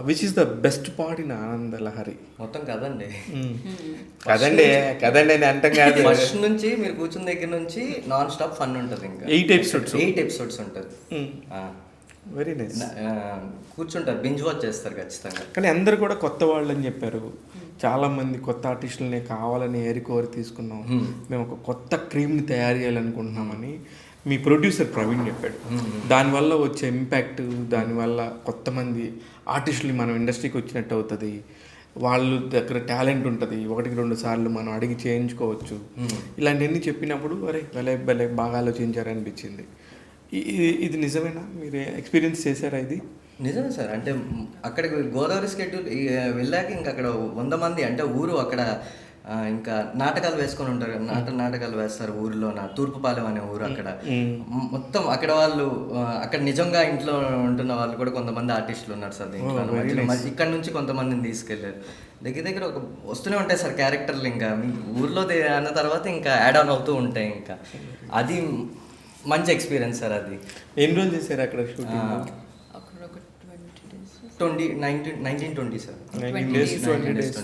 Which is the best part in ఆనంద లహరి? మొత్తం కదండి. కదండి కదండి అని అంటాం కాదు. ఫస్ట్ నుంచి మీరు కూర్చున్న దగ్గర నుంచి నాన్ స్టాప్ ఫన్ ఉంటుంది. ఇంకా 8 ఎపిసోడ్స్ ఉంటుంది. Very nice. కూర్చుంటారు, బింజ్ వాచ్ చేస్తారు ఖచ్చితంగా. కానీ అందరు కూడా కొత్త వాళ్ళు అని చెప్పారు. చాలామంది కొత్త ఆర్టిస్టులని కావాలని ఏరికోరి తీసుకున్నాం, మేము ఒక కొత్త క్రీమ్ని తయారు చేయాలనుకుంటున్నామని మీ ప్రొడ్యూసర్ ప్రవీణ్ చెప్పాడు. దానివల్ల వచ్చే ఇంపాక్ట్, దానివల్ల కొంతమంది ఆర్టిస్టులు మనం ఇండస్ట్రీకి వచ్చినట్టు అవుతుంది, వాళ్ళ దగ్గర టాలెంట్ ఉంటుంది, 1-2 సార్లు మనం అడిగి చేయించుకోవచ్చు, ఇలాంటివన్నీ చెప్పినప్పుడు అరే భలే భలే బాగా ఆలోచించారనిపించింది. ఇది నిజమేనా? మీరు ఎక్స్పీరియన్స్ చేశారా ఇది? నిజమే సార్. అంటే అక్కడికి గోదావరి స్కెడ్యూల్ వెళ్ళాక ఇంకా అక్కడ 100 మంది అంటే ఊరు అక్కడ ఇంకా నాటకాలు వేసుకొని ఉంటారు. నాటకాలు వేస్తారు ఊరిలో. తూర్పుపాలెం అనే ఊరు. అక్కడ మొత్తం అక్కడ వాళ్ళు అక్కడ నిజంగా ఇంట్లో ఉంటున్న వాళ్ళు కూడా కొంతమంది ఆర్టిస్టులు ఉన్నారు సార్ దీంట్లో. ఇక్కడ నుంచి కొంతమందిని తీసుకెళ్ళారు. దగ్గర ఒక వస్తూనే ఉంటాయి సార్ క్యారెక్టర్లు. ఇంకా ఊర్లో అన్న తర్వాత ఇంకా యాడ్ ఆన్ అవుతూ ఉంటాయి. ఇంకా అది మంచి ఎక్స్పీరియన్స్ సార్. అది ఎన్ని రోజులు చేశారు అక్కడ షూటింగ్? 19-20 సార్. 19 days.